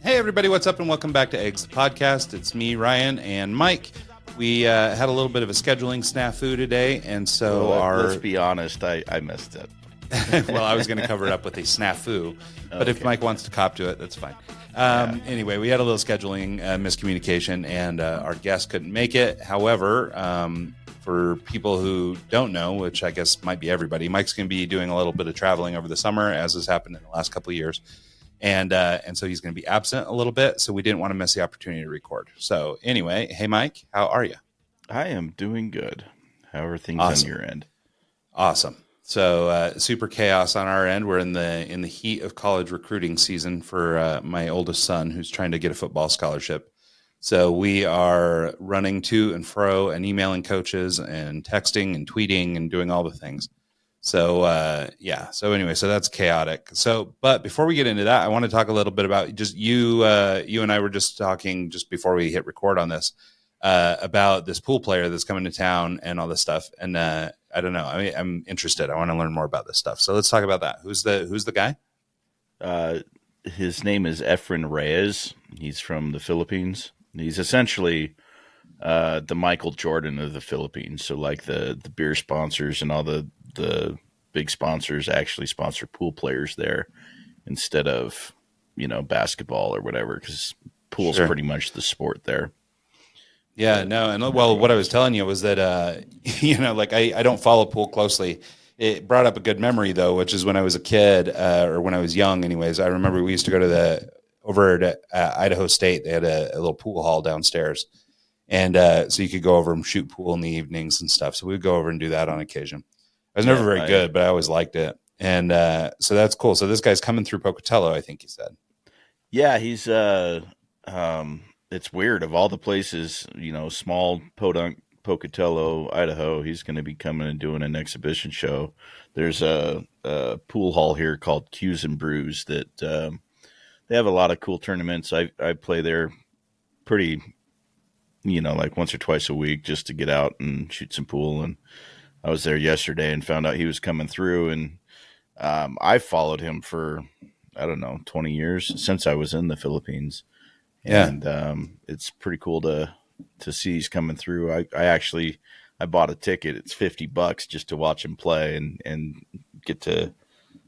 Hey, everybody, what's up, and welcome back to Eggs, the podcast. It's me, Ryan, and Mike. We had a little bit of a scheduling snafu today, and so let's be honest, I missed it. Well, I was going to cover it up with a snafu, but if Mike wants to cop to it, that's fine. Anyway, we had a little scheduling miscommunication, and our guest couldn't make it. However, for people who don't know, which I guess might be everybody, Mike's going to be doing a little bit of traveling over the summer, as has happened in the last couple of years. And so he's going to be absent a little bit, so we didn't want to miss the opportunity to record. So anyway, hey, Mike, how are you? I am doing good. How are things on your end? Awesome. So super chaos on our end. We're in the heat of college recruiting season for my oldest son, who's trying to get a football scholarship. So we are running to and fro and emailing coaches and texting and tweeting and doing all the things. So, So anyway, so that's chaotic. So, but before we get into that, I want to talk a little bit about just you and I were just talking just before we hit record on this, about this pool player that's coming to town and all this stuff. And, I don't know. I mean, I'm interested. I want to learn more about this stuff. So let's talk about that. Who's the guy? His name is Efren Reyes. He's from the Philippines. He's essentially, the Michael Jordan of the Philippines. So like the beer sponsors and all the big sponsors actually sponsor pool players there instead of, basketball or whatever, because pool's pretty much the sport there. Yeah, no. And well, what I was telling you was that, I don't follow pool closely. It brought up a good memory though, which is when I was a kid, or when I was young anyways. I remember we used to go to over at Idaho State. They had a little pool hall downstairs. And so you could go over and shoot pool in the evenings and stuff. So we would go over and do that on occasion. I was never very good, but I always liked it. And so that's cool. So this guy's coming through Pocatello, I think you said. Yeah, he's it's weird. Of all the places, small Podunk, Pocatello, Idaho, he's going to be coming and doing an exhibition show. There's a pool hall here called Q's and Brews that they have a lot of cool tournaments. I play there pretty, like once or twice a week just to get out and shoot some pool. And I was there yesterday and found out he was coming through, and I followed him for, I don't know, 20 years since I was in the Philippines. Yeah. And it's pretty cool to see he's coming through. I bought a ticket. It's $50 just to watch him play and get to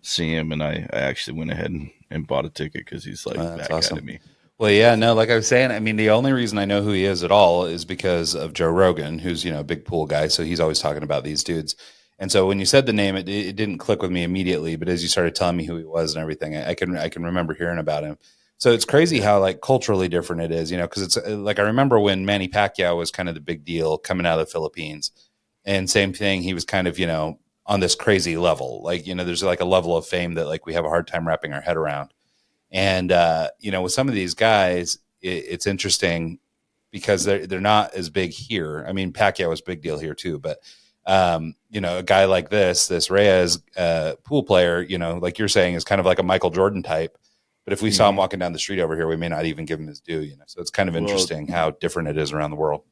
see him. And I actually went ahead and bought a ticket because he's like that awesome guy to me. Well, yeah, no, like I was saying, I mean, the only reason I know who he is at all is because of Joe Rogan, who's, a big pool guy. So he's always talking about these dudes. And so when you said the name, it didn't click with me immediately. But as you started telling me who he was and everything, I can remember hearing about him. So it's crazy how like culturally different it is, because it's like I remember when Manny Pacquiao was kind of the big deal coming out of the Philippines. And same thing, he was kind of, on this crazy level. Like, there's like a level of fame that like we have a hard time wrapping our head around. And, with some of these guys, it's interesting because they're not as big here. I mean, Pacquiao was a big deal here too, but, a guy like this Reyes pool player, like you're saying, is kind of like a Michael Jordan type. But if we saw him walking down the street over here, we may not even give him his due, So it's kind of interesting how different it is around the world.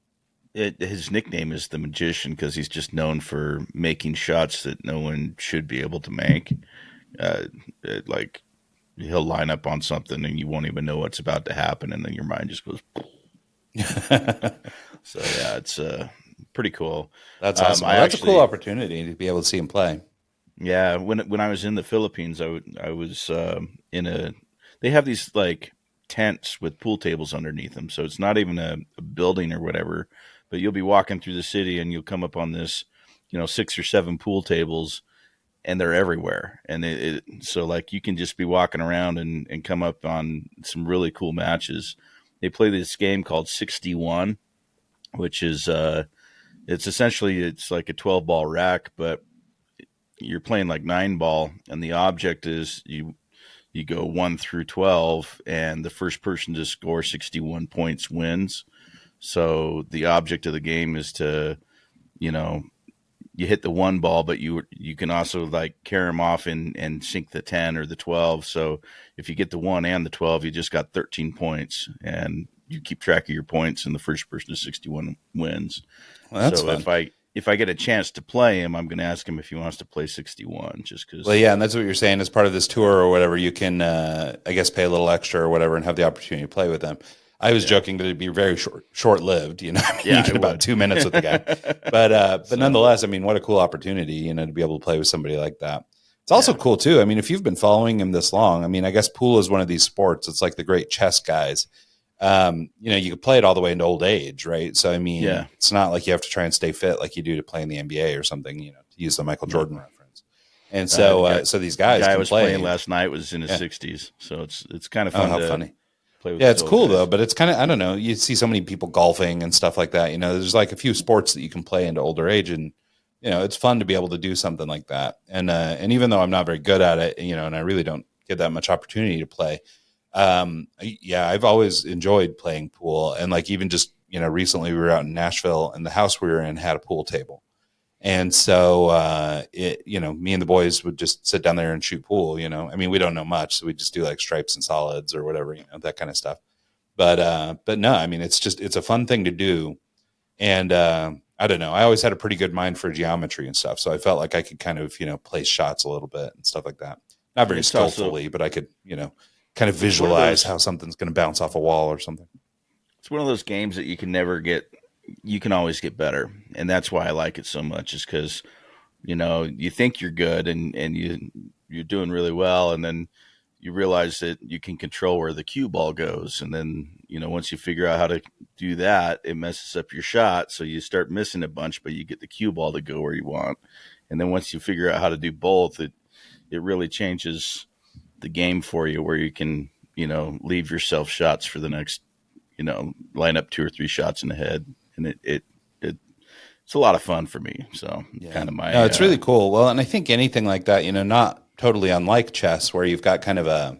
His nickname is the Magician because he's just known for making shots that no one should be able to make. Like, he'll line up on something and you won't even know what's about to happen, and then your mind just goes. So yeah, it's pretty cool. That's awesome. That's a cool opportunity to be able to see him play. Yeah, when I was in the Philippines, I was in a. They have these like tents with pool tables underneath them, so it's not even a building or whatever. But you'll be walking through the city and you'll come up on this, 6 or 7 pool tables. And they're everywhere. And so like you can just be walking around and come up on some really cool matches. They play this game called 61, which is, it's like a 12-ball rack, but you're playing like 9-ball. And the object is you go 1 through 12, and the first person to score 61 points wins. So the object of the game is to, you hit the 1 ball, but you can also like carry them off and sink the 10 or the 12. So if you get the 1 and the 12, you just got 13 points, and you keep track of your points, and the first person to 61 wins. Well, that's so fun. if I get a chance to play him, I'm going to ask him if he wants to play 61, just Well, because. yeah, and that's what you're saying. As part of this tour or whatever, you can, I guess, pay a little extra or whatever, and have the opportunity to play with them. I was Yeah, joking that it'd be very short lived. You know, I mean, you yeah, get it about would. 2 minutes with the guy, but So nonetheless, I mean, what a cool opportunity, you know, to be able to play with somebody like that. It's also yeah, cool too. I mean, if you've been following him this long, I mean, I guess pool is one of these sports. It's like the great chess guys. You know, you can play it all the way into old age, right? So, I yeah, mean, it's not like you have to try and stay fit like you do to play in the NBA or something. You know, to use the Michael no. Jordan reference. And The so, guy, so these the guys guy I can was playing play. last night was in his Yeah. 60s, so it's kind of Oh, fun how to funny. play with Yeah, these it's old cool though, guys. but it's kind of, I don't know. You see so many people golfing and stuff like that. You know, there's like a few sports that you can play into older age, and you know, it's fun to be able to do something like that. And even though I'm not very good at it, you know, and I really don't get that much opportunity to play, yeah, I've always enjoyed playing pool. And like even just, you know, recently we were out in Nashville, and the house we were in had a pool table. And so, you know, me and the boys would just sit down there and shoot pool. You know, I mean, we don't know much, so we just do like stripes and solids or whatever, you know, that kind of stuff. But no, I mean, it's a fun thing to do. And I don't know, I always had a pretty good mind for geometry and stuff, so I felt like I could kind of, you know, place shots a little bit and stuff like that. Not very It's also skillfully, but I could, you know, kind of it's one of visualize those how something's going to bounce off a wall or something. it's one of those games that you can never get. You can always get better, and that's why I like it so much. Is because you think you're good and you're doing really well, and then you realize that you can control where the cue ball goes, and then once you figure out how to do that, it messes up your shot, so you start missing a bunch, but you get the cue ball to go where you want, and then once you figure out how to do both, it really changes the game for you, where you can leave yourself shots for the next line up 2 or 3 shots in the head, and it's a lot of fun for me. So Yeah. kind of No, my it's really cool. Well, and I think anything like that, you know, not totally unlike chess, where you've got kind of a,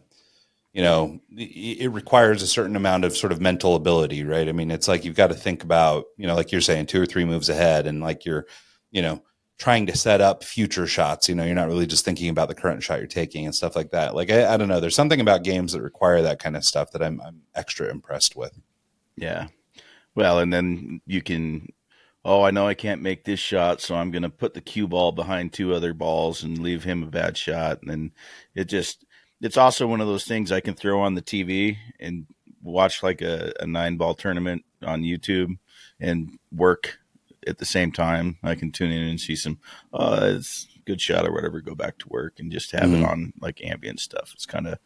you know, it requires a certain amount of sort of mental ability, right? I mean, it's like you've got to think about, you know, like you're saying, 2 or 3 moves ahead, and like you're, you know, trying to set up future shots. You know, you're not really just thinking about the current shot you're taking and stuff like that. Like, I don't know. There's something about games that require that kind of stuff that I'm extra impressed with. yeah. Well, and then you can, oh, I know I can't make this shot, so I'm going to put the cue ball behind 2 other balls and leave him a bad shot. And then it's also one of those things I can throw on the TV and watch like a 9 ball tournament on YouTube and work at the same time. I can tune in and see some, it's a good shot or whatever, go back to work and just have it Mhm. on like ambient stuff. It's kind of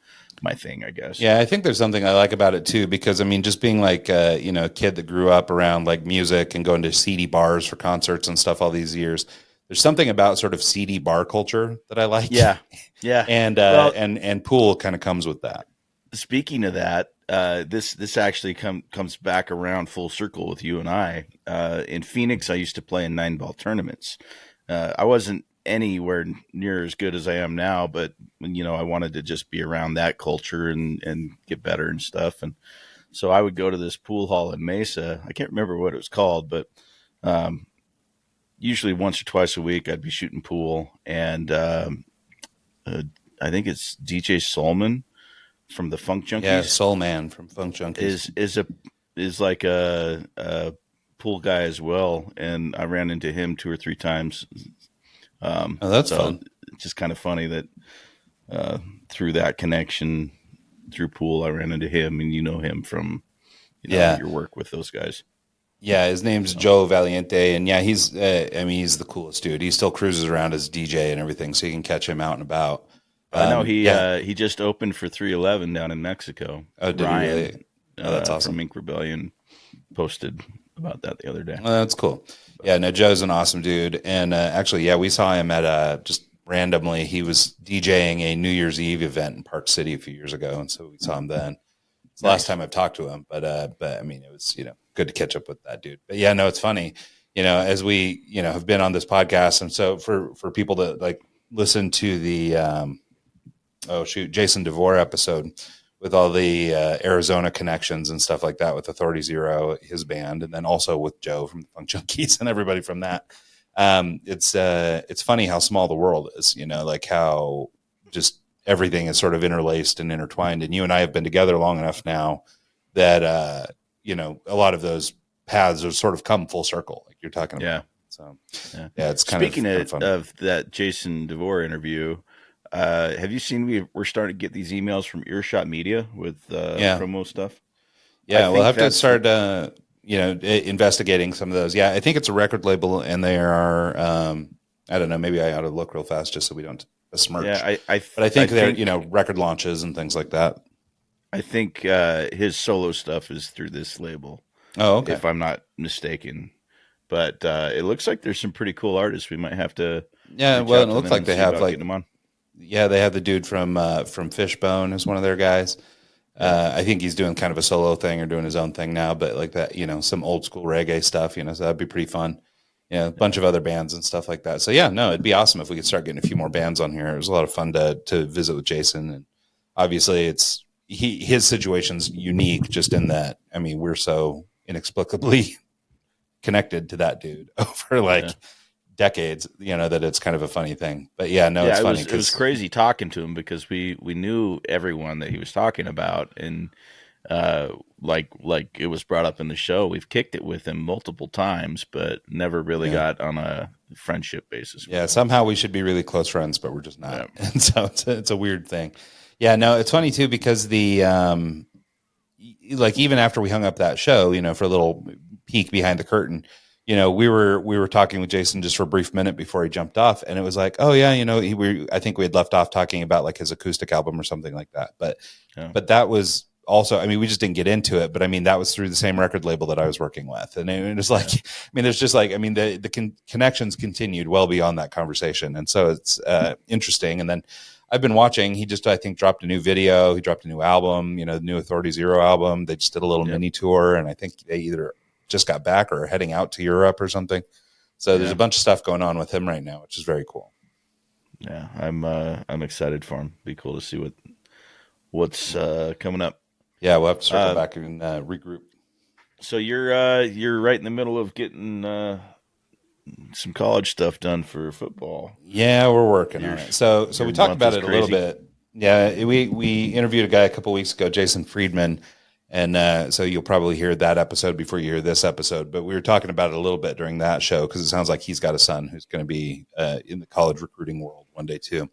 my thing, I guess. Yeah, I think there's something I like about it too, because I mean, just being like, you know, a kid that grew up around like music and going to seedy bars for concerts and stuff all these years, there's something about sort of seedy bar culture that I like, Yeah. Yeah. and Well, and pool kind of comes with that. speaking of that, this actually comes back around full circle with you and I. In Phoenix, I used to play in 9 ball tournaments. I wasn't anywhere near as good as I am now, but I wanted to just be around that culture and get better and stuff. And so I would go to this pool hall in Mesa. I can't remember what it was called, but um, usually once or twice a week, I'd be shooting pool. And uh, I think it's DJ Solomon from the Funk Yeah, Junkies Soul Man from Funk Junkies. is like a pool guy as well, and I ran into him 2 or 3 times. Oh, that's So fun. it's just kind of funny that through that connection through pool, I ran into him, and him from Yeah, your work with those guys. yeah. His name's So Joe Valiente, and yeah, he's. I mean, he's the coolest dude. He still cruises around as DJ and everything, so you can catch him out and about. I know Yeah. he just opened for 311 down in Mexico. Oh, did he really? Ryan Oh, that's from awesome. Ink Rebellion posted about that the other day. Well, that's cool. Yeah, no, Joe's an awesome dude. And actually, yeah, we saw him at just randomly. He was DJing a New Year's Eve event in Park City a few years ago, and so we saw him then. It's the last Nice. time I've talked to him, but I mean, it was good to catch up with that dude. But yeah, no, it's funny, as we have been on this podcast, and so for people that like listen to the oh shoot, Jason DeVore episode with all the Arizona connections and stuff like that with Authority Zero, his band, and then also with Joe from the Funk Junkies and everybody from that. It's funny how small the world is, like how just everything is sort of interlaced and intertwined. And you and I have been together long enough now that a lot of those paths have sort of come full circle, like you're talking Yeah. about. So Yeah. yeah, it's Speaking kind of fun. of that Jason DeVore interview, have you seen we're starting to get these emails from Earshot Media with Yeah. promo stuff? I Yeah, we'll think have to that's start, investigating some of those. Yeah, I think it's a record label, and they are. I don't know. Maybe I ought to look real fast just so we don't yeah. besmirch. I But I I think they're, think record launches and things like that. I think his solo stuff is through this label, Oh, okay. if I'm not mistaken. But it looks like there's some pretty cool artists. We might have to Yeah, reach well, and out it to looks them like and they see have about getting like, them on. yeah, they have the dude from Fishbone as one of their guys. Yeah, I think he's doing kind of a solo thing or doing his own thing now, but like that, some old school reggae stuff, so that'd be pretty fun. Yeah, a bunch yeah, of other bands and stuff like that. So yeah, no, it'd be awesome if we could start getting a few more bands on here. It was a lot of fun to visit with Jason, and obviously his situation's unique just in that, I mean, we're so inexplicably connected to that dude over yeah. like decades, that it's kind of a funny thing. But yeah, no, Yeah, it's funny it was because crazy talking to him because we knew everyone that he was talking about, and uh, like it was brought up in the show. We've kicked it with him multiple times, but never really yeah. got on a friendship basis with Yeah, him. somehow we should be really close friends, but we're just Yeah, not. And so it's a weird thing. Yeah, no, it's funny too because like even after we hung up that show, for a little peek behind the curtain, we were talking with Jason just for a brief minute before he jumped off, and it was like, oh yeah, I think we had left off talking about like his acoustic album or something like that, but yeah, that was also, I mean, we just didn't get into it, but I mean, that was through the same record label that I was working with. And it was like, yeah. I mean, there's just like, I mean, the connections continued well beyond that conversation. And so it's interesting. And then I've been watching, he just, I think, dropped a new video. He dropped a new album, the new Authority Zero album. They just did a little Yep. mini tour. And I think they either just got back or are heading out to Europe or something. So there's Yeah, a bunch of stuff going on with him right now, which is very cool. yeah. I'm excited for him. Be cool to see what's coming up. Yeah, we'll have to circle Uh, back and regroup. so you're right in the middle of getting some college stuff done for football. Yeah, we're working on Your it. So your we talked month about is it a little crazy. bit. Yeah, we interviewed a guy a couple weeks ago, Jason Friedman, and so you'll probably hear that episode before you hear this episode. But we were talking about it a little bit during that show because it sounds like he's got a son who's going to be in the college recruiting world one day too.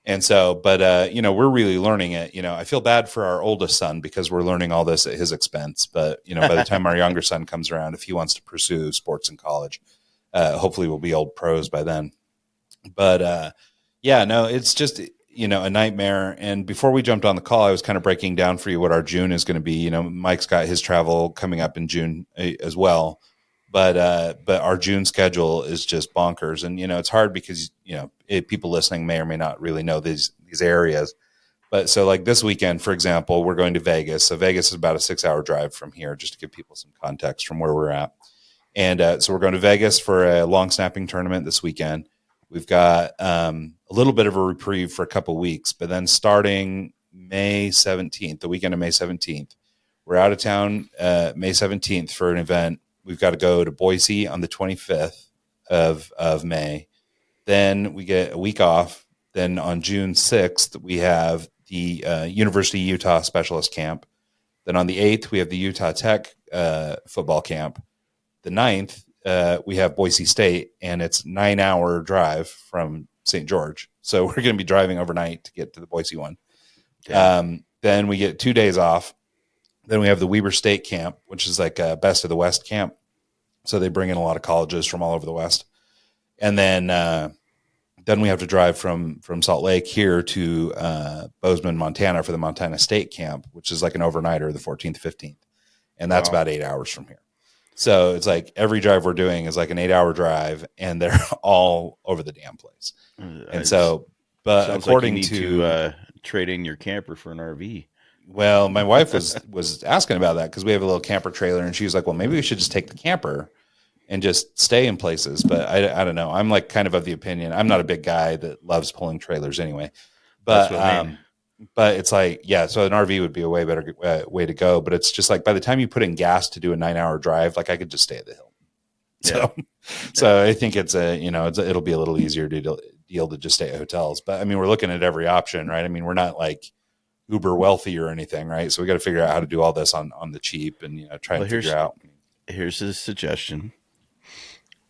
And so, but we're really learning it. I feel bad for our oldest son because we're learning all this at his expense. But by the time our younger son comes around, if he wants to pursue sports in college, hopefully we'll be old pros by then. But yeah, no, it's just a nightmare. And before we jumped on the call, I was kind of breaking down for you what our June is going to be. Mike's got his travel coming up in June as well, but our June schedule is just bonkers. And it's hard because people listening may or may not really know these areas. But so like this weekend, for example, we're going to Vegas. So Vegas is about a 6-hour drive from here, just to give people some context from where we're at. And so we're going to Vegas for a long snapping tournament this weekend. We've got a little bit of a reprieve for a couple weeks, but then starting May 17th, the weekend of May 17th, we're out of town May 17th for an event. We've got to go to Boise on the 25th of May. Then we get a week off. Then on June 6th, we have the University of Utah Specialist Camp. Then on the 8th, we have the Utah Tech football camp. The 9th, we have Boise State, and it's 9-hour drive from St. George. So we're going to be driving overnight to get to the Boise one. Then we get 2 days off. Then we have the Weber State camp, which is like a best of the West camp. So they bring in a lot of colleges from all over the West. And then we have to drive from Salt Lake here to Bozeman, Montana for the Montana State camp, which is like an overnighter, the 14th, 15th. And that's Wow. about 8 hours from here. So it's like every drive we're doing is like an 8-hour drive, and they're all over the damn place. And so, but Sounds according like you need to trade in your camper for an RV. well, my wife was asking about that because we have a little camper trailer, and she was like, "Well, maybe we should just take the camper and just stay in places." But I don't know. I'm like kind of the opinion. I'm not a big guy that loves pulling trailers anyway. That's But what I mean. but it's like, yeah, so an RV would be a way better way to go. But it's just like by the time you put in gas to do a 9-hour drive, like I could just stay at the hill. So, so I think it'll be a little easier to deal to just stay at hotels. But I mean, we're looking at every option, right? I mean, we're not like uber wealthy or anything, right? So we got to figure out how to do all this on the cheap and try and figure out. Here's a suggestion.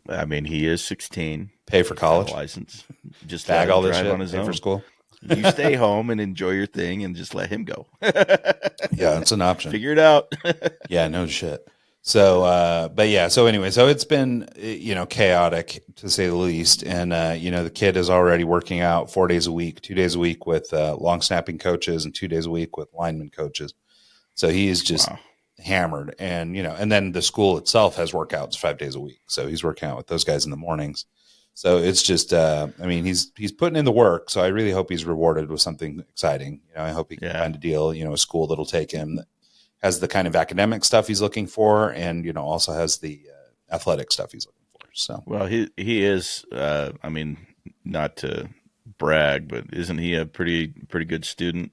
I mean, he is 16. Pay for He's got a college, license. Just let bag him all this drive shit, on his pay for own. school. You stay home and enjoy your thing and just let him go. Yeah, it's an option. Figure it out. Yeah, no shit. So, but yeah, so anyway, so it's been, chaotic to say the least. And, the kid is already working out 4 days a week, 2 days a week with long snapping coaches and 2 days a week with lineman coaches. So he is just Wow. hammered. And, and then the school itself has workouts 5 days a week. So he's working out with those guys in the mornings. So it's just, he's putting in the work. So I really hope he's rewarded with something exciting. I hope he can find a deal, a school that'll take him, that has the kind of academic stuff he's looking for, and also has the athletic stuff he's looking for. So, well, he is. Not to brag, but isn't he a pretty good student?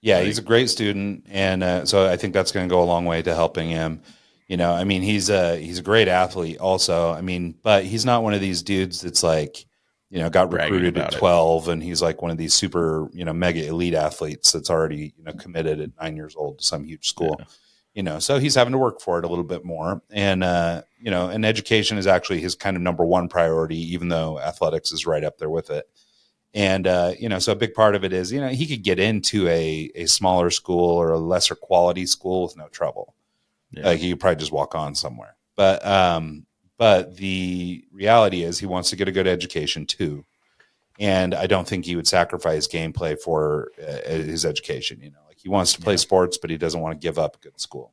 yeah, he's a great student, and so I think that's going to go a long way to helping him. He's a great athlete, also. But he's not one of these dudes that's like, got recruited at 12, and he's like one of these super, mega elite athletes that's already, committed at 9 years old to some huge school. Yeah. So he's having to work for it a little bit more. And, and education is actually his kind of number one priority, even though athletics is right up there with it. And, so a big part of it is, he could get into a smaller school or a lesser quality school with no trouble. Yeah. Like he could probably just walk on somewhere. But the reality is he wants to get a good education too. And I don't think he would sacrifice gameplay for his education. Like he wants to play sports, but he doesn't want to give up a good school.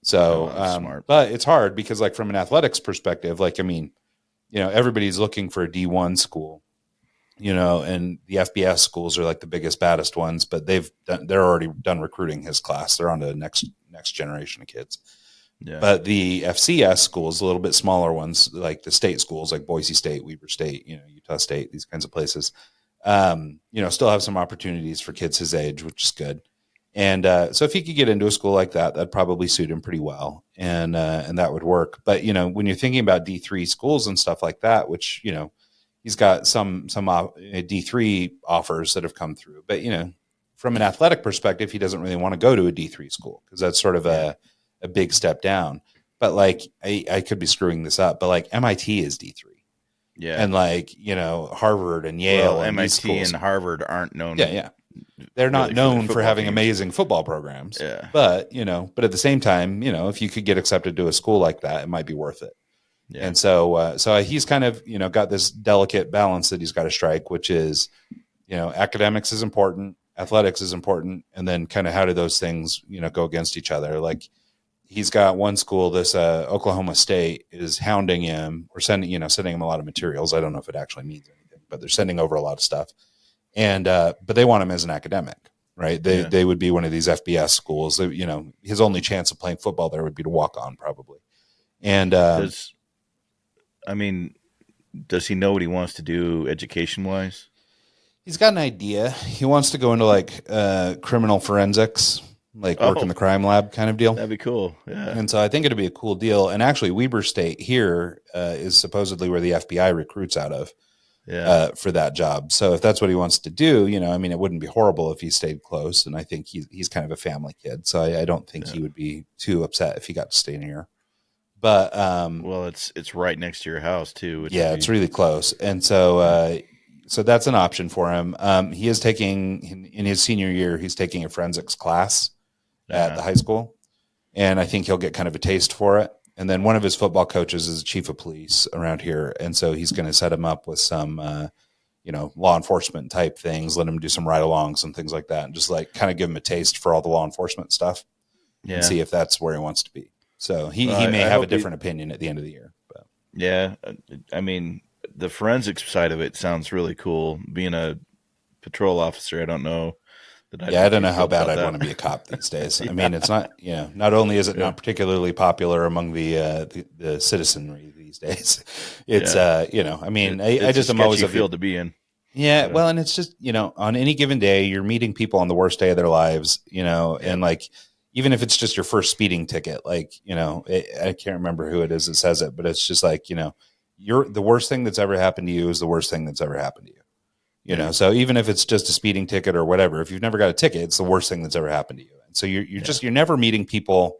So, smart. But it's hard because, like, from an athletics perspective, everybody's looking for a D1 school, and the FBS schools are like the biggest, baddest ones, but they're already done recruiting his class. They're on to the next generation of kids. Yeah. But the FCS schools, a little bit smaller ones, like the state schools, like Boise State, Weber State, Utah State, these kinds of places, still have some opportunities for kids his age, which is good. And so if he could get into a school like that, that'd probably suit him pretty well, and that would work. But when you're thinking about D3 schools and stuff like that, which he's got some D3 offers that have come through, but from an athletic perspective, he doesn't really want to go to a D3 school because that's sort of a big step down. But like I could be screwing this up, but like MIT is D3. Yeah. And like, Harvard and Yale and MIT and Harvard aren't known. Yeah. They're not known for having amazing football programs. Yeah. But, but at the same time, if you could get accepted to a school like that, it might be worth it. Yeah. And so he's kind of, got this delicate balance that he's got to strike, which is, academics is important, athletics is important, and then kind of how do those things, go against each other? Like, he's got one school, this Oklahoma State, is hounding him or sending him a lot of materials. I don't know if it actually means anything, but they're sending over a lot of stuff. And but they want him as an academic, right? They would be one of these FBS schools. His only chance of playing football there would be to walk on, probably. And does he know what he wants to do education wise? He's got an idea. He wants to go into like criminal forensics. Like work in the crime lab kind of deal. That'd be cool. Yeah. And so I think it'd be a cool deal. And actually, Weber State here is supposedly where the FBI recruits out of for that job. So if that's what he wants to do, it wouldn't be horrible if he stayed close. And I think he's kind of a family kid. So I don't think he would be too upset if he got to stay near. But well, it's right next to your house too. It's really close. And so so that's an option for him. He is taking in his senior year, he's taking a forensics class at the high school, and I think he'll get kind of a taste for it. And then one of his football coaches is a chief of police around here, and so he's going to set him up with some law enforcement type things, let him do some ride-alongs and things like that, and just like kind of give him a taste for all the law enforcement stuff and see if that's where he wants to be. So he may have a different opinion at the end of the year. But. Yeah, the forensics side of it sounds really cool. Being a patrol officer, I don't know. I don't know how bad I'd want to be a cop these days. I mean, it's not, not only is it not particularly popular among the citizenry these days, it's, I just am always a field to be in. Yeah. Well, and it's just, on any given day, you're meeting people on the worst day of their lives, and like, even if it's just your first speeding ticket, like, I can't remember who it is that says it, but it's just like, the worst thing that's ever happened to you is the worst thing that's ever happened to you. So even if it's just a speeding ticket or whatever, if you've never got a ticket, it's the worst thing that's ever happened to you. And so you're never meeting people,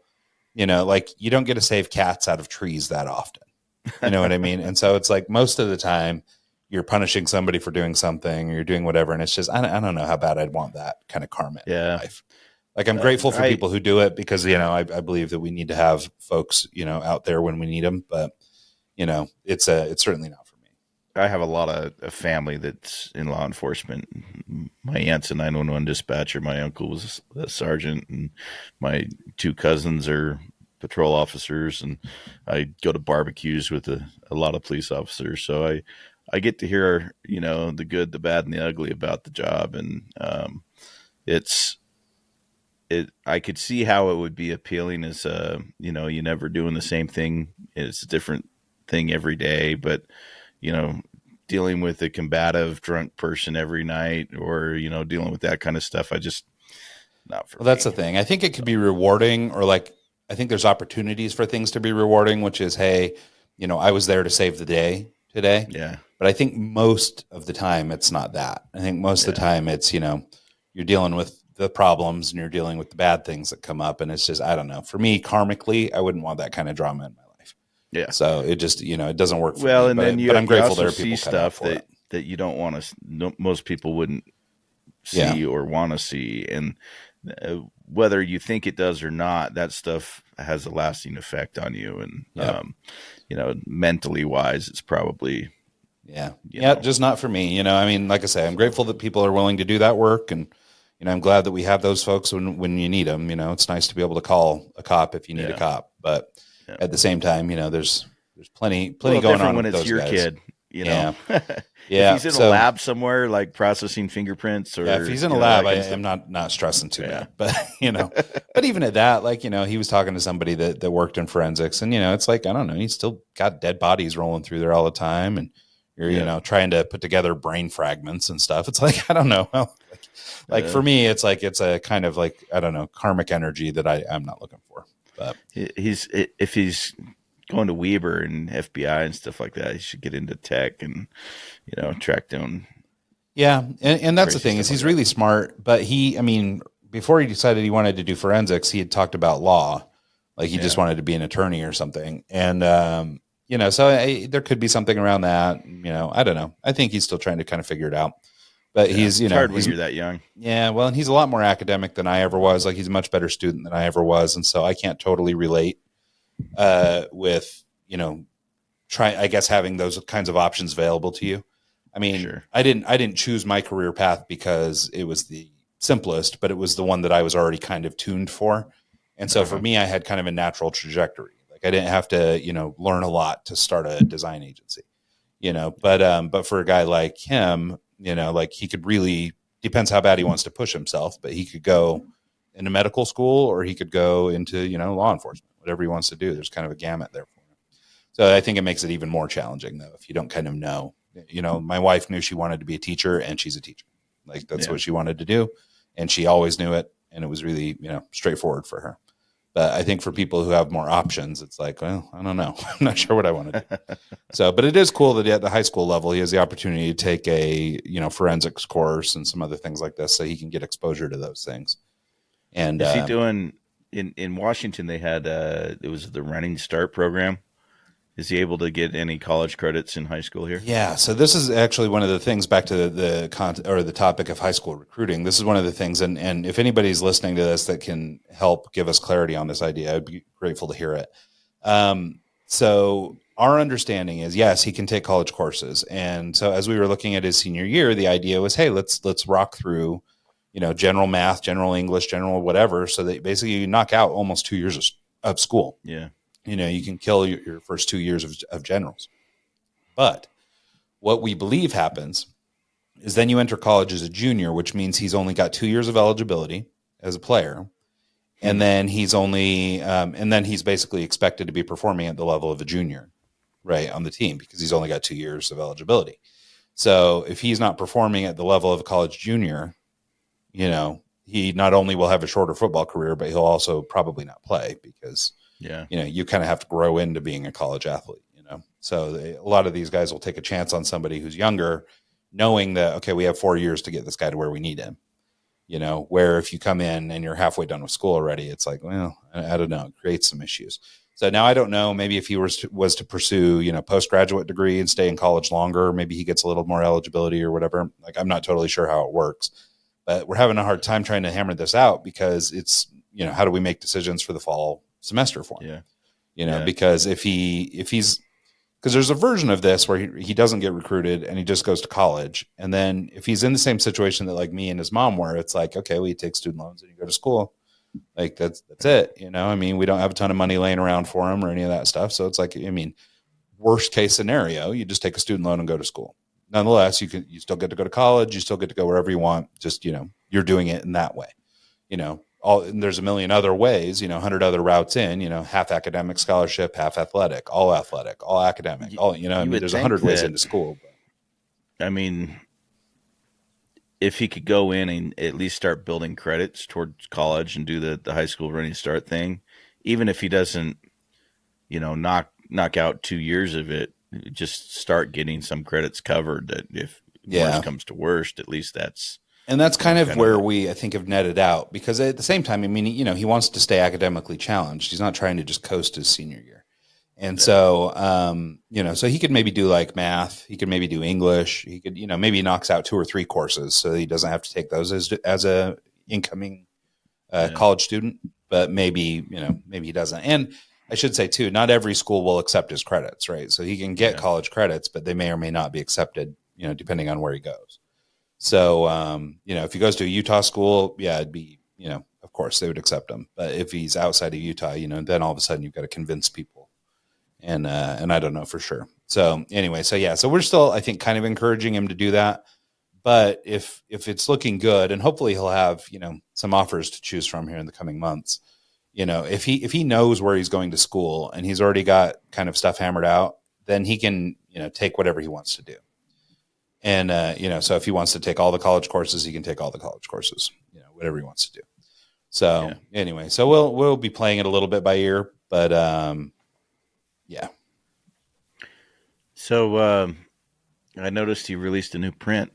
like you don't get to save cats out of trees that often. You know what I mean? And so it's like most of the time you're punishing somebody for doing something or you're doing whatever. And it's just, I don't know how bad I'd want that kind of karma in my Yeah. life. Like I'm grateful for I people who do it because, I believe that we need to have folks, out there when we need them. But, it's certainly not for me. I have a lot of family that's in law enforcement. My aunt's a 911 dispatcher. My uncle was a sergeant, and my two cousins are patrol officers. And I go to barbecues with a lot of police officers. So I get to hear, the good, the bad, and the ugly about the job. And it's I could see how it would be appealing as you never doing the same thing. It's a different thing every day, but you know, dealing with a combative drunk person every night, or dealing with that kind of stuff, I just not for Well, that's me. the thing. I think it could be rewarding, or like, I think there's opportunities for things to be rewarding, which is, hey, I was there to save the day today. Yeah, But I think most of the time it's not that. I think most of the yeah, time it's, you're dealing with the problems and you're dealing with the bad things that come up. And it's just, I don't know. For me, karmically, I wouldn't want that kind of drama in my life. yeah. So it just, it doesn't work for Well, me. and then But I'm you grateful also there are see people cut out stuff for it. that you don't want to. No, most people wouldn't Yeah. see or want to see, and whether you think it does or not, that stuff has a lasting effect on you, and Yeah. mentally wise, it's probably Yeah. you Yeah. know, Just not for me. I mean, like I say, I'm grateful that people are willing to do that work. And, I'm glad that we have those folks when you need them. It's nice to be able to call a cop if you need a yeah, cop. But yeah. at the same time, there's plenty Well, going different on when with it's those your guys. kid, Yeah. If Yeah. he's in a So, lab somewhere, like processing fingerprints, or yeah, if he's in a that lab, I kind of stuff. am not stressing too Yeah, bad. But, but even at that, like, he was talking to somebody that worked in forensics, and, it's like, I don't know, he's still got dead bodies rolling through there all the time. And you're, yeah, trying to put together brain fragments and stuff. It's like, I don't know. Like uh, for me, it's like, it's a kind of like, I don't know, karmic energy that I'm not looking for. But he's if he's going to Weber and FBI and stuff like that, he should get into tech and track down yeah. And that's the crazy thing, stuff is like he's that. really smart, but I mean, before he decided he wanted to do forensics, he had talked about law. Like he just Yeah, wanted to be an attorney or something. And, so there could be something around that, I don't know. I think he's still trying to kind of figure it out, but yeah. he's, It's hard when he's, you're that young. yeah, well, and he's a lot more academic than I ever was. Like he's a much better student than I ever was. And so I can't totally relate, with, I guess having those kinds of options available to you. I mean, Sure. I didn't choose my career path because it was the simplest, but it was the one that I was already kind of tuned for. And so for Uh-huh. me, I had kind of a natural trajectory. Like I didn't have to, learn a lot to start a design agency, but for a guy like him, like he could really, depends how bad he wants to push himself, but he could go into medical school or he could go into, law enforcement, whatever he wants to do. There's kind of a gamut there for him. So I think it makes it even more challenging though, if you don't kind of know. My wife knew she wanted to be a teacher, and she's a teacher. Like that's Yeah. what she wanted to do, and she always knew it, and it was really, straightforward for her. But I think for people who have more options, it's like, well, I don't know. I'm not sure what I want to do. So, but it is cool that at the high school level, he has the opportunity to take a, forensics course and some other things like this, so he can get exposure to those things. And Is he doing in Washington? They had it was the Running Start program. Is he able to get any college credits in high school here? yeah, so this is actually one of the things, back to the topic of high school recruiting. This is one of the things, and if anybody's listening to this that can help give us clarity on this idea, I'd be grateful to hear it. So our understanding is, yes, he can take college courses, and so as we were looking at his senior year, the idea was, hey, let's rock through, general math, general English, general whatever, so that basically you knock out almost 2 years of school. Yeah. You can kill your first 2 years of generals. But what we believe happens is then you enter college as a junior, which means he's only got 2 years of eligibility as a player. And then he's basically expected to be performing at the level of a junior, right, on the team, because he's only got 2 years of eligibility. So if he's not performing at the level of a college junior, he not only will have a shorter football career, but he'll also probably not play, because Yeah. you kind of have to grow into being a college athlete, So a lot of these guys will take a chance on somebody who's younger, knowing that, okay, we have 4 years to get this guy to where we need him. where if you come in and you're halfway done with school already, it's like, well, I don't know, it creates some issues. So now I don't know, maybe if he was to pursue, postgraduate degree and stay in college longer, maybe he gets a little more eligibility or whatever. Like, I'm not totally sure how it works, but we're having a hard time trying to hammer this out because it's, how do we make decisions for the fall semester for him? Because because there's a version of this where he doesn't get recruited and he just goes to college. And then if he's in the same situation that like me and his mom were, it's like, okay, well, you take student loans and you go to school. Like that's it. We don't have a ton of money laying around for him or any of that stuff. So it's like, worst case scenario, you just take a student loan and go to school. Nonetheless, you still get to go to college. You still get to go wherever you want. Just, you're doing it in that way, and there's a million other ways, 100 other routes in, half academic scholarship, half athletic, all academic, there's 100 ways into school. But. If he could go in and at least start building credits towards college and do the high school running start thing, even if he doesn't, knock out 2 years of it, just start getting some credits covered that if worst comes to worst, at least that's. And that's kind of where we, I think, have netted out because at the same time, he wants to stay academically challenged. He's not trying to just coast his senior year. And so, so he could maybe do like math. He could maybe do English. He could, maybe he knocks out 2 or 3 courses so he doesn't have to take those as a incoming college student. But maybe he doesn't. And I should say too, not every school will accept his credits, right? So he can get college credits, but they may or may not be accepted, depending on where he goes. So, if he goes to a Utah school, it'd be, of course they would accept him. But if he's outside of Utah, then all of a sudden you've got to convince people. And I don't know for sure. So anyway, so we're still, I think, kind of encouraging him to do that. But if it's looking good, and hopefully he'll have, some offers to choose from here in the coming months, if he knows where he's going to school and he's already got kind of stuff hammered out, then he can, take whatever he wants to do. And, so if he wants to take all the college courses, he can take all the college courses, whatever he wants to do. So anyway, so we'll be playing it a little bit by ear, but, yeah. So I noticed you released a new print.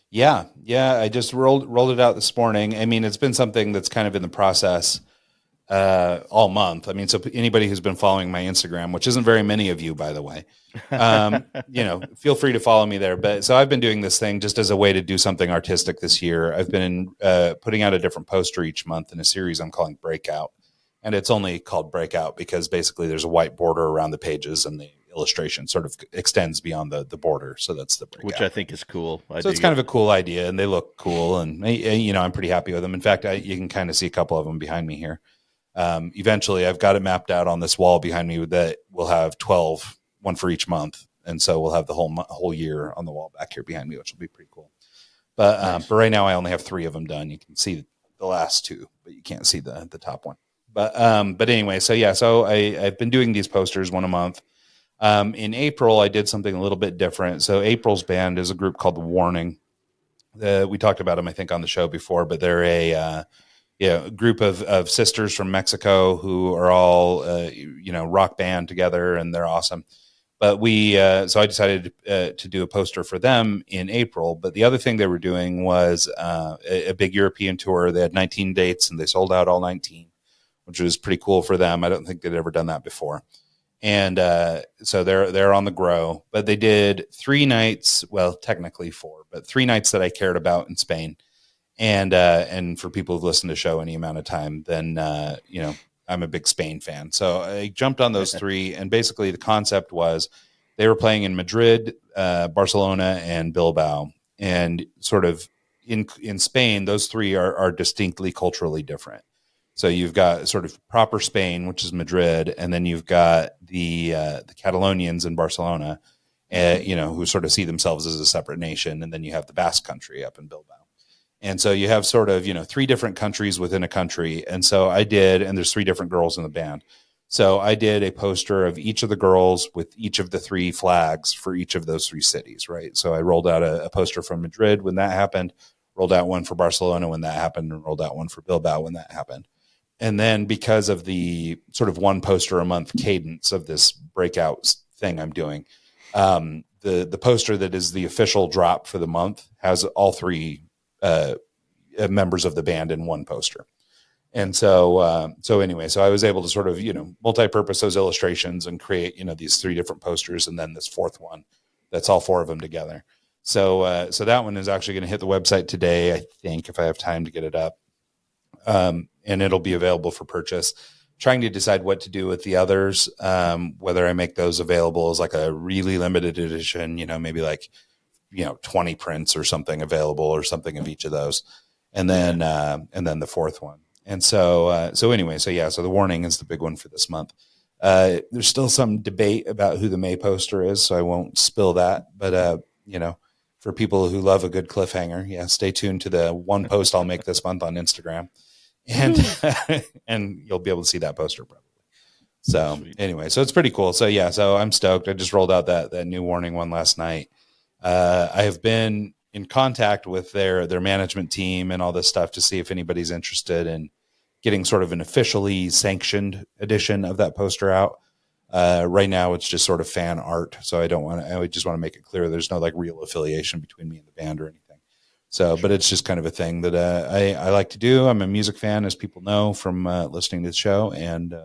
Yeah. I just rolled it out this morning. It's been something that's kind of in the process all month. So anybody who's been following my Instagram, which isn't very many of you, by the way, feel free to follow me there. But so I've been doing this thing just as a way to do something artistic this year. I've been putting out a different poster each month in a series I'm calling Breakout. And it's only called Breakout because basically there's a white border around the pages and the illustration sort of extends beyond the border. So that's the Breakout. Which I think is cool. So it's kind of a cool idea and they look cool. And, I'm pretty happy with them. In fact, you can kind of see a couple of them behind me here. Eventually I've got it mapped out on this wall behind me that we'll have 12, one for each month. And so we'll have the whole year on the wall back here behind me, which will be pretty cool. But, nice. But right now I only have 3 of them done. You can see the last 2, but you can't see the top one. But anyway, so I've been doing these posters one a month. In April, I did something a little bit different. So April's band is a group called The Warning. We talked about them, I think, on the show before, but they're a group of sisters from Mexico who are all, rock band together, and they're awesome. But so I decided to do a poster for them in April. But the other thing they were doing was a big European tour. They had 19 dates, and they sold out all 19. Which was pretty cool for them. I don't think they'd ever done that before. And so they're on the grow. But they did 3 nights, well, technically 4, but 3 nights that I cared about in Spain. And for people who've listened to the show any amount of time, then, I'm a big Spain fan. So I jumped on those 3. And basically the concept was they were playing in Madrid, Barcelona, and Bilbao. And sort of in Spain, those 3 are distinctly culturally different. So you've got sort of proper Spain, which is Madrid, and then you've got the Catalonians in Barcelona, who sort of see themselves as a separate nation, and then you have the Basque Country up in Bilbao. And so you have sort of 3 different countries within a country. And so I did, and there's 3 different girls in the band. So I did a poster of each of the girls with each of the 3 flags for each of those 3 cities, right? So I rolled out a poster from Madrid when that happened, rolled out one for Barcelona when that happened, and rolled out one for Bilbao when that happened. And then because of the sort of 1 poster a month cadence of this breakout thing I'm doing, the poster that is the official drop for the month has all 3 members of the band in one poster. And so anyway, so I was able to sort of, multi-purpose those illustrations and create, these 3 different posters, and then this 4th one that's all 4 of them together. So that one is actually going to hit the website today, I think, if I have time to get it up. And it'll be available for purchase. Trying to decide what to do with the others, whether I make those available as like a really limited edition, maybe like, 20 prints or something available, or something of each of those. And then the 4th one. And so anyway, so the warning is the big one for this month. There's still some debate about who the May poster is, so I won't spill that. But, for people who love a good cliffhanger, stay tuned to the one post I'll make this month on Instagram, and and you'll be able to see that poster probably. So anyway, so it's pretty cool. So so I'm stoked. I just rolled out that new warning one last night. I have been in contact with their management team and all this stuff to see if anybody's interested in getting sort of an officially sanctioned edition of that poster out. Right now it's just sort of fan art. So I just want to make it clear there's no like real affiliation between me and the band or anything. So, but it's just kind of a thing that I like to do. I'm a music fan, as people know from listening to the show. And,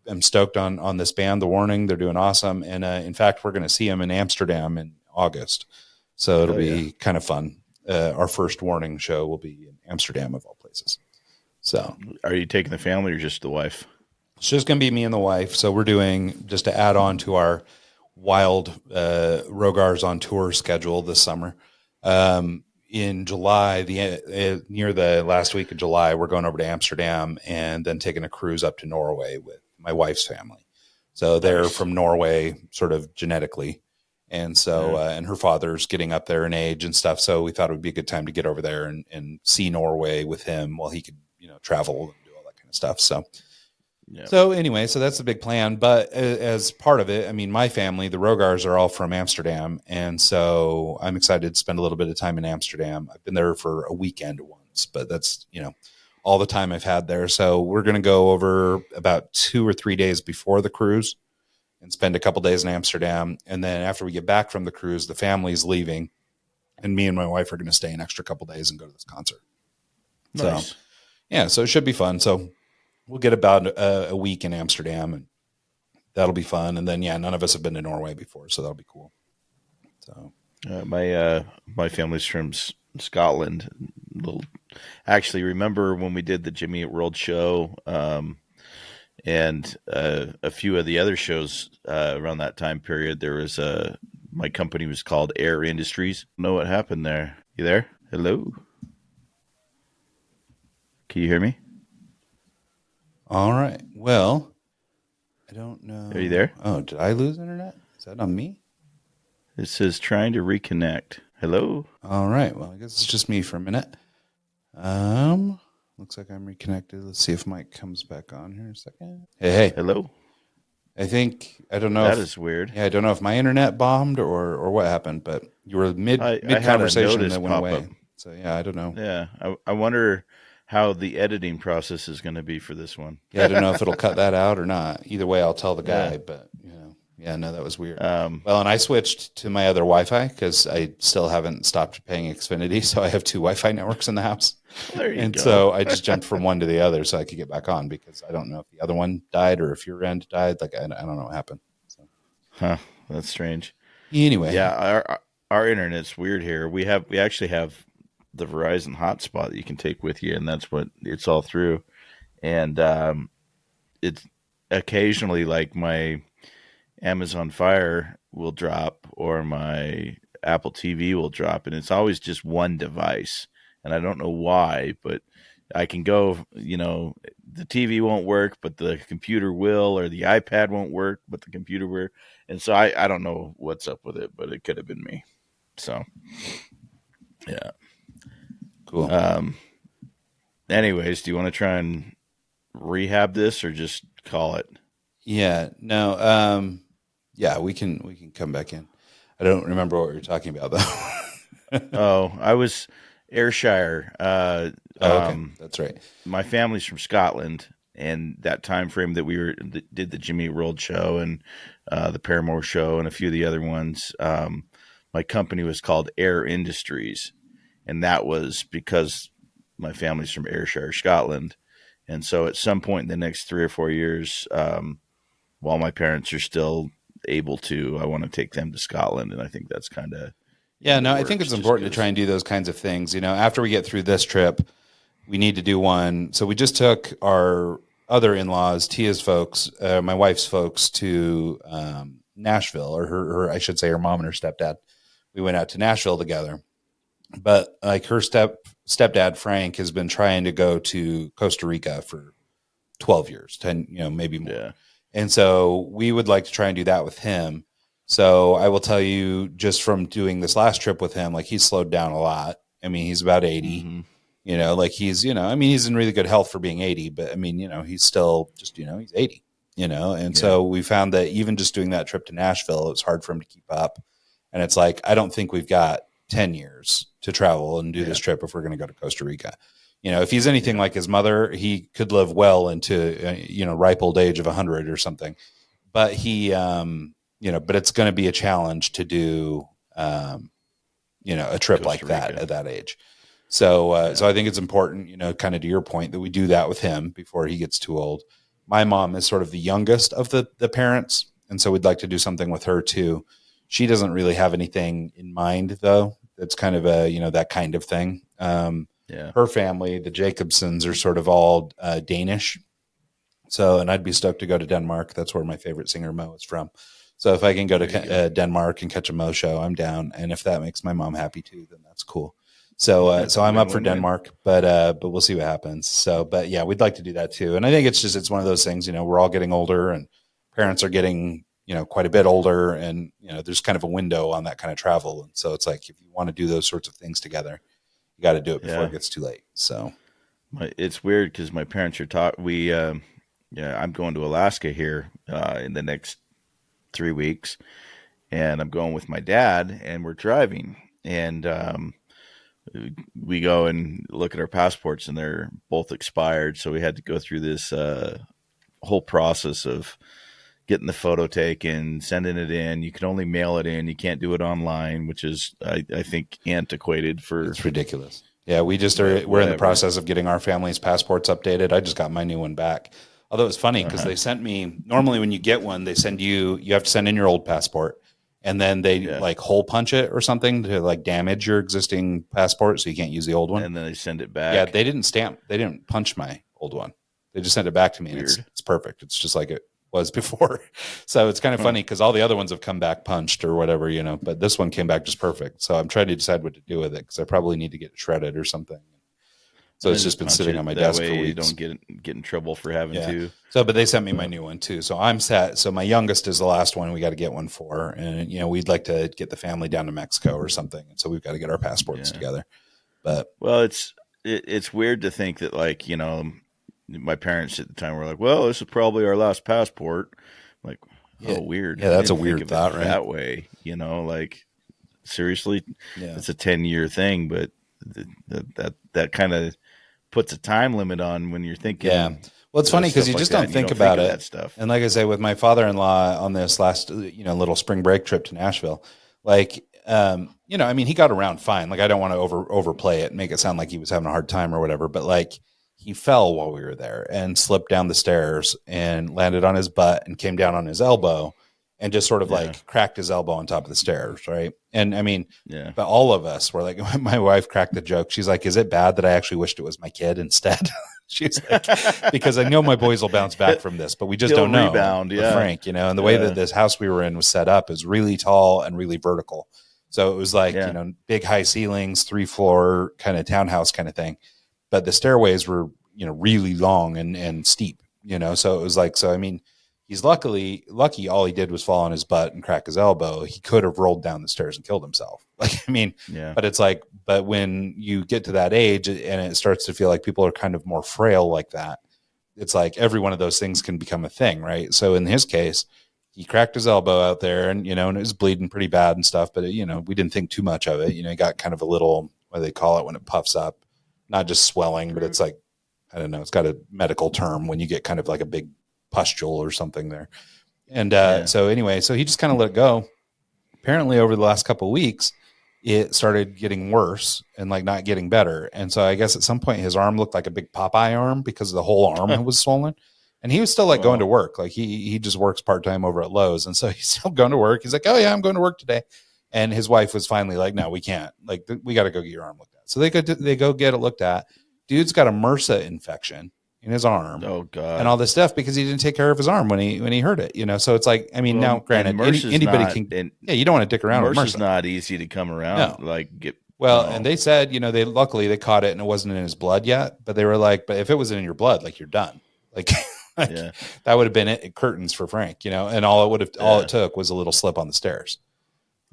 I'm stoked on this band, The Warning. They're doing awesome. And in fact, we're going to see them in Amsterdam in August. So it'll be kind of fun. Our first Warning show will be in Amsterdam, of all places. So, are you taking the family or just the wife? It's just going to be me and the wife. So we're doing, just to add on to our wild Rogars on tour schedule this summer. In July, near the last week of July, we're going over to Amsterdam and then taking a cruise up to Norway with my wife's family. So they're from Norway, sort of genetically. And so, and her father's getting up there in age and stuff. So we thought it would be a good time to get over there and see Norway with him while he could, travel and do all that kind of stuff. So, So anyway, so that's the big plan. But as part of it, I mean, my family, the Rogars, are all from Amsterdam. And so I'm excited to spend a little bit of time in Amsterdam. I've been there for a weekend once, but that's, all the time I've had there. So we're going to go over about 2 or 3 days before the cruise and spend a couple days in Amsterdam. And then after we get back from the cruise, the family's leaving, and me and my wife are going to stay an extra couple days and go to this concert. Nice. So, so it should be fun. So we'll get about a week in Amsterdam, and that'll be fun. And then, none of us have been to Norway before, so that'll be cool. So my family's from Scotland. Actually, remember when we did the Jimmy Eat World show, and a few of the other shows around that time period, there was my company was called Air Industries. Know what happened there? You there? Hello? Can you hear me? All right. Well, I don't know. Are you there? Oh, did I lose internet? Is that on me? It says trying to reconnect. Hello? All right. Well, I guess it's just me for a minute. Looks like I'm reconnected. Let's see if Mike comes back on here in a second. Hey. Hello? I don't know. That is weird. Yeah, I don't know if my internet bombed or what happened, but you were mid conversation and then went away. Up. So I don't know. Yeah, I wonder how the editing process is going to be for this one. Yeah, I don't know if it'll cut that out or not. Either way, I'll tell the guy. But no, that was weird. Well, and I switched to my other Wi-Fi because I still haven't stopped paying Xfinity, so I have 2 Wi-Fi networks in the house. There you go. So I just jumped from one to the other so I could get back on, because I don't know if the other one died or if your end died. Like I don't know what happened. So. Huh? That's strange. Anyway, our internet's weird here. We actually have the Verizon hotspot that you can take with you, and that's what it's all through. And it's occasionally like my Amazon Fire will drop or my Apple TV will drop, and it's always just one device. And I don't know why, but I can go, the TV won't work, but the computer will, or the iPad won't work, but the computer will. And so I don't know what's up with it, but it could have been me. So, yeah. Cool. Anyways, do you want to try and rehab this or just call it? Yeah, no. We can come back in. I don't remember what we were talking about though. Oh, I was Ayrshire. Okay. That's right. My family's from Scotland, and that time frame that we did the Jimmy World show and the Paramore show and a few of the other ones. My company was called Air Industries, and that was because my family's from Ayrshire, Scotland. And so at some point in the next 3 or 4 years, while my parents are still able to, I want to take them to Scotland. And I think that's kind of Yeah, in the no, I think works it's just important to try because, and do those kinds of things. After we get through this trip, we need to do one. So we just took our other in-laws, Tia's folks, my wife's folks, to Nashville, or I should say, her mom and her stepdad. We went out to Nashville together. But like her stepdad Frank has been trying to go to Costa Rica for 12 years, 10, maybe more. yeah. And so we would like to try and do that with him. So I will tell you, just from doing this last trip with him, like he's slowed down a lot. I mean, he's about 80, Mm-hmm. like he's, I mean, he's in really good health for being 80, but I mean, he's still just, he's 80, and so we found that even just doing that trip to Nashville, it was hard for him to keep up. And it's like, I don't think we've got 10 years to travel and do this trip if we're going to go to Costa Rica. If he's anything like his mother, he could live well into, ripe old age of 100 or something. But he, but it's going to be a challenge to do, a trip Costa like that Rica. at that age. So, so I think it's important, kind of to your point, that we do that with him before he gets too old. My mom is sort of the youngest of the parents, and so we'd like to do something with her too. She doesn't really have anything in mind, though. That's kind of that kind of thing. Her family, the Jacobsons, are sort of all Danish. So, and I'd be stoked to go to Denmark. That's where my favorite singer Mo is from. So if I can go to Denmark and catch a Mo show, I'm down. And if that makes my mom happy too, then that's cool. So, so I'm up for Denmark, but we'll see what happens. So, but yeah, we'd like to do that too. And I think it's one of those things, we're all getting older and parents are getting, quite a bit older, and, there's kind of a window on that kind of travel. And so it's like, if you want to do those sorts of things together, you got to do it before it gets too late. So it's weird because my parents are I'm going to Alaska here in the next 3 weeks, and I'm going with my dad, and we're driving, and we go and look at our passports, and they're both expired. So we had to go through this whole process of getting the photo taken, sending it in. You can only mail it in. You can't do it online, which is, I think, antiquated for. It's ridiculous. Yeah, we're in the process of getting our family's passports updated. I just got my new one back. Although it's funny because they sent me, normally when you get one, they send you have to send in your old passport, and then they like hole punch it or something to like damage your existing passport so you can't use the old one. And then they send it back. Yeah, they didn't punch my old one. They just sent it back to me. And it's perfect. It's just like it was before. So it's kind of funny because all the other ones have come back punched or whatever, but this one came back just perfect. So I'm trying to decide what to do with it because I probably need to get it shredded or something. So it's just been sitting on my desk for weeks. You don't get in trouble for having to. So, but they sent me my new one too. So I'm set. So my youngest is the last one we got to get one for, and we'd like to get the family down to Mexico or something, and so we've got to get our passports together. But it's weird to think that my parents at the time were like, well, this is probably our last passport. Like, weird. Yeah, that's a weird thought, right? That way, seriously, it's a 10-year thing, but that kind of puts a time limit on when you're thinking. Yeah. Well, it's funny because you just don't think about it. That stuff. And like I say, with my father-in-law on this last, little spring break trip to Nashville, like, I mean, he got around fine. Like, I don't want to overplay it and make it sound like he was having a hard time or whatever, but like, he fell while we were there and slipped down the stairs and landed on his butt and came down on his elbow and just sort of like cracked his elbow on top of the stairs. Right. And I mean, but all of us were like, my wife cracked the joke. She's like, is it bad that I actually wished it was my kid instead? She's like, because I know my boys will bounce back from this, but we just don't know. Rebound, Frank, and the way that this house we were in was set up is really tall and really vertical. So it was like, big high ceilings, 3-floor kind of townhouse kind of thing. But the stairways were, really long and steep, so it was like, I mean, he's lucky. All he did was fall on his butt and crack his elbow. He could have rolled down the stairs and killed himself. Like, I mean, but it's like, but when you get to that age and it starts to feel like people are kind of more frail like that, it's like every one of those things can become a thing. Right. So in his case, he cracked his elbow out there and, and it was bleeding pretty bad and stuff, but we didn't think too much of it. He got kind of a little, what do they call it when it puffs up? Not just swelling, but it's like, I don't know. It's got a medical term when you get kind of like a big pustule or something there. And so anyway, so he just kind of let it go. Apparently over the last couple of weeks, it started getting worse and like not getting better. And so I guess at some point his arm looked like a big Popeye arm because the whole arm was swollen. And he was still like going to Wow. work. Like he just works part time over at Lowe's. And so he's still going to work. He's like, oh yeah, I'm going to work today. And his wife was finally like, no, we can't. Like we got to go get your arm looked at. So they go get it looked at. Dude's got a MRSA infection in his arm Oh and God. all this stuff because he didn't take care of his arm when he hurt it. You know, so it's like, I mean, now Well, and granted, anybody not, can. and Yeah, you don't want to dick around with MRSA's MRSA. not easy to come around. No. Like get Well, no. and they said, you know, they luckily they caught it and it wasn't in his blood yet, but they were like, but if it was in your blood, like you're done. Like, like Yeah. that would have been it, curtains for Frank, you know, and all Yeah. it took was a little slip on the stairs,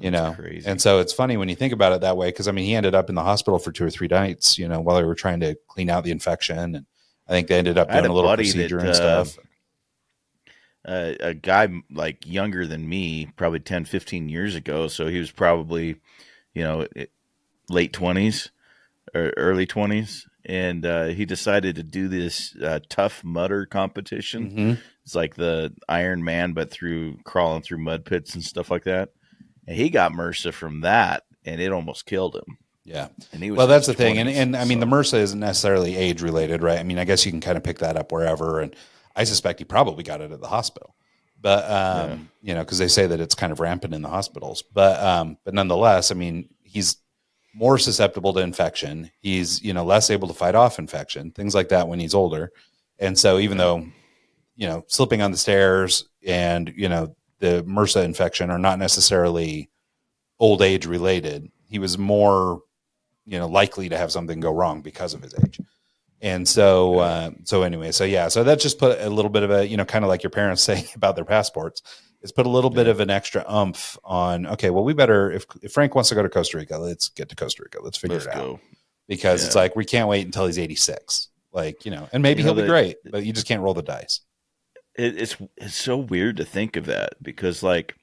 you That's know. crazy. And so it's funny when you think about it that way, because I mean, he ended up in the hospital for 2 or 3 nights, you know, while they were trying to clean out the infection, and I think they ended up I had doing a a little buddy procedure that and stuff. a guy like younger than me, probably 10, 15 years ago. So he was probably, you know, late 20s or early 20s. And he decided to do this Tough Mudder competition. Mm-hmm. It's like the Iron Man, but through crawling through mud pits and stuff like that. And he got MRSA from that, and it almost killed him. Yeah. And he was Well, in that's his the thing. 20s, And I mean, so- the MRSA isn't necessarily age related, right? I mean, I guess you can kind of pick that up wherever. And I suspect he probably got it at the hospital, but, Yeah. you know, cause they say that it's kind of rampant in the hospitals, but nonetheless, I mean, he's more susceptible to infection. He's, you know, less able to fight off infection, things like that when he's older. And so even though, you know, slipping on the stairs and, you know, the MRSA infection are not necessarily old age related, he was more, you know, likely to have something go wrong because of his age. And so, so anyway, so yeah, so that just put a little bit of a, you know, kind of like your parents saying about their passports, it's put a little bit of an extra umph on, okay, well, we better, if Frank wants to go to Costa Rica, let's get to Costa Rica. Let's figure Let's it out, go. because it's Yeah. like, we can't wait until he's 86. Like, you know, and maybe You know, he'll be great, but you just can't roll the dice. It's so weird to think of that, because like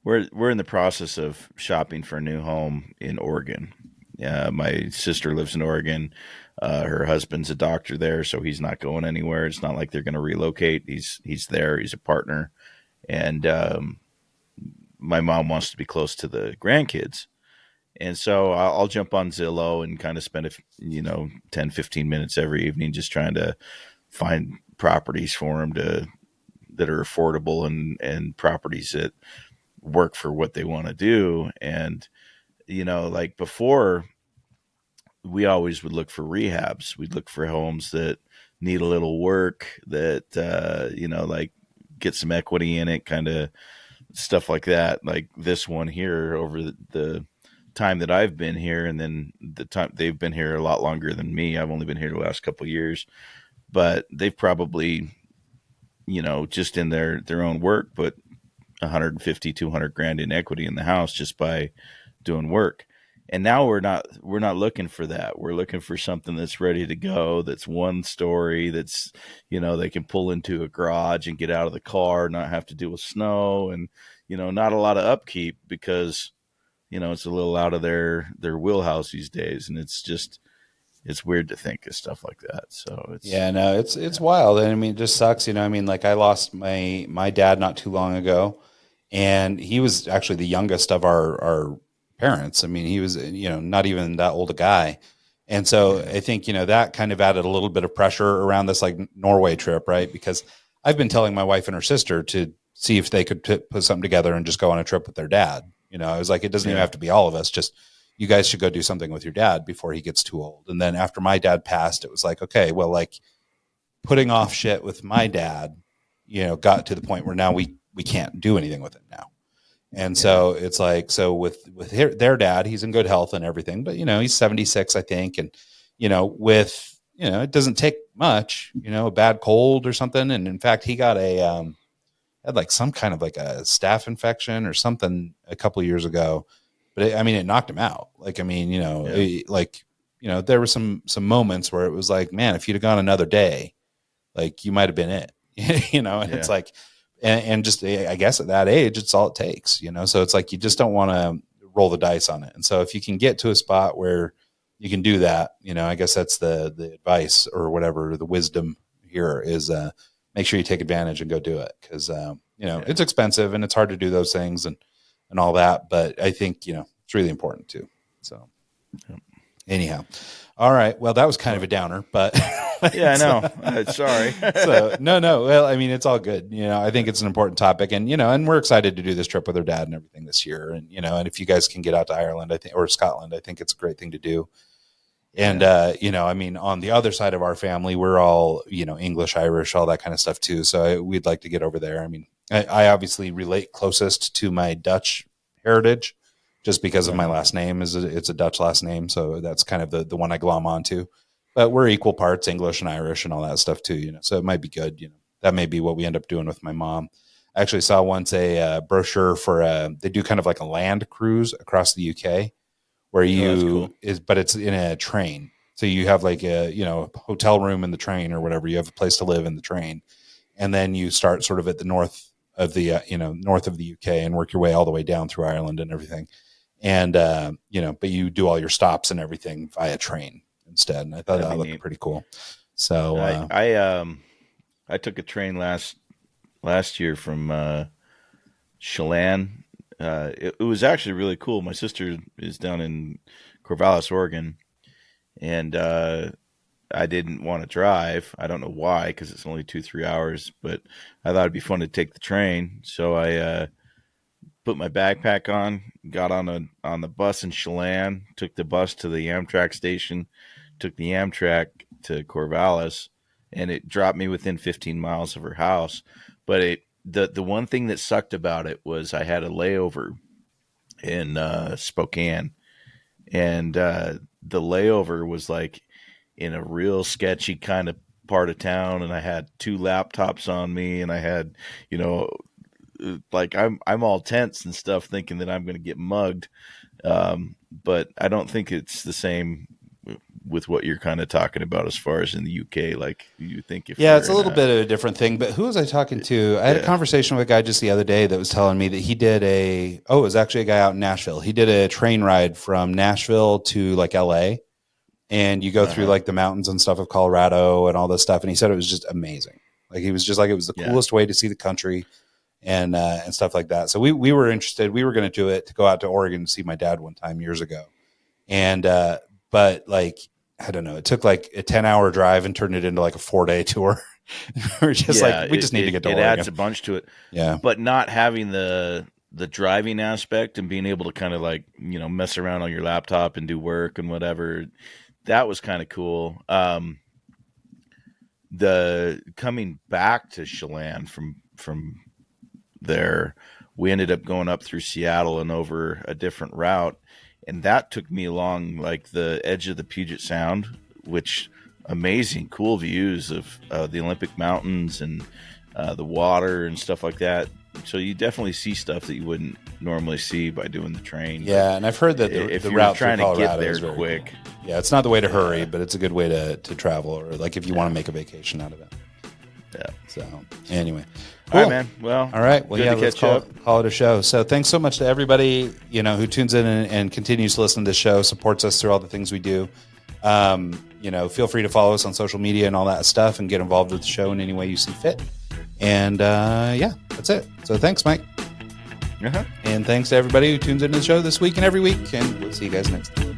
we're in the process of shopping for a new home in Oregon. My sister lives in Oregon. Her husband's a doctor there, so he's not going anywhere. It's not like they're going to relocate. He's there. He's a partner, and my mom wants to be close to the grandkids. And so I'll jump on Zillow and kind of spend, 10, 15 minutes every evening just trying to find properties for them that are affordable and properties that work for what they want to do. And, you know, like before, we always would look for rehabs. We'd look for homes that need a little work, that, like get some equity in it, kind of stuff like that. Like this one here, over the time that I've been here, and then the time they've been here a lot longer than me. I've only been here the last couple of years, but they've probably, just in their own work, put 150, 200 grand in equity in the house just by doing work. And now we're not looking for that. We're looking for something that's ready to go, that's one story, that's, they can pull into a garage and get out of the car, not have to deal with snow, and, not a lot of upkeep, because, it's a little out of their wheelhouse these days. And it's weird to think of stuff like that. So Yeah, no, it's wild. And I mean, it just sucks, I mean, like I lost my dad not too long ago, and he was actually the youngest of our parents. I mean, he was, not even that old a guy. And so I think, that kind of added a little bit of pressure around this like Norway trip, right? Because I've been telling my wife and her sister to see if they could put something together and just go on a trip with their dad. I was like, it doesn't even have to be all of us. Just, you guys should go do something with your dad before he gets too old. And then after my dad passed, it was like, okay, well, like putting off shit with my dad, got to the point where now we can't do anything with it now. And so it's like, so with their dad, he's in good health and everything, but he's 76, I think. And, with, it doesn't take much, a bad cold or something. And in fact, he got had like some kind of like a staph infection or something a couple of years ago, but it knocked him out. Like, I mean, there were some moments where it was like, man, if you'd have gone another day, like you might've been it, and it's like, and just, I guess at that age, it's all it takes, so it's like, you just don't want to roll the dice on it. And so if you can get to a spot where you can do that, I guess that's the advice or whatever, the wisdom here is, make sure you take advantage and go do it. Cause, it's expensive and it's hard to do those things and all that, but I think, it's really important too. So anyhow, all right. Well, that was kind of a downer, but yeah, I know. Sorry. So no. Well, I mean, it's all good. I think it's an important topic, and and we're excited to do this trip with her dad and everything this year. And and if you guys can get out to Ireland, I think, or Scotland, I think it's a great thing to do. And I mean, on the other side of our family, we're all English, Irish, all that kind of stuff too. So we'd like to get over there. I mean, I obviously relate closest to my Dutch heritage, just because of my last name it's a Dutch last name, so that's kind of the one I glom onto. But we're equal parts English and Irish and all that stuff too, so it might be good. That may be what we end up doing with my mom. I actually saw once a brochure for they do kind of like a land cruise across the UK, where but it's in a train. So you have like a hotel room in the train or whatever. You have a place to live in the train, and then you start sort of at the north of the north of the UK and work your way all the way down through Ireland and everything. And but you do all your stops and everything via train instead. And I thought that looked pretty cool. So I took a train last year from Chelan. It was actually really cool. My sister is down in Corvallis, Oregon, and I didn't want to drive. I don't know why, because it's only 2-3 hours, but I thought it'd be fun to take the train. So I put my backpack on, got on the bus in Chelan, took the bus to the Amtrak station, took the Amtrak to Corvallis, and it dropped me within 15 miles of her house. But the one thing that sucked about it was I had a layover in Spokane, and the layover was like in a real sketchy kind of part of town, and I had 2 laptops on me, and I had like I'm all tense and stuff, thinking that I'm going to get mugged. But I don't think it's the same with what you're kind of talking about as far as in the UK. Like you think if it's a little bit of a different thing. But who was I talking to? I had a conversation with a guy just the other day that was telling me that he did it was actually a guy out in Nashville. He did a train ride from Nashville to like LA, and you go through like the mountains and stuff of Colorado and all this stuff. And he said it was just amazing. Like he was just like, it was the coolest way to see the country and stuff like that. So we were interested. We were going to do it to go out to Oregon and see my dad one time years ago. And, but like, I don't know, it took like a 10-hour drive and turned it into like a 4-day tour. We're just we just need to get to Oregon. It adds a bunch to it. Yeah. But not having the driving aspect and being able to kind of like, mess around on your laptop and do work and whatever, that was kind of cool. The coming back to Chelan from there, we ended up going up through Seattle and over a different route, and that took me along like the edge of the Puget Sound, which amazing cool views of the Olympic Mountains and the water and stuff like that. So you definitely see stuff that you wouldn't normally see by doing the train. Yeah, and I've heard that if the you're route trying through to Colorado get is there very quick. cool. Yeah, it's not the way to hurry, but it's a good way to travel, or like if you want to make a vacation out of it. Yeah. So anyway. Cool. All right, man. Well, all right. Well, good to let's call it a show. So thanks so much to everybody, who tunes in and continues to listen to this show, supports us through all the things we do. Feel free to follow us on social media and all that stuff and get involved with the show in any way you see fit. And that's it. So thanks, Mike. Uh-huh. And thanks to everybody who tunes into the show this week and every week. And we'll see you guys next time.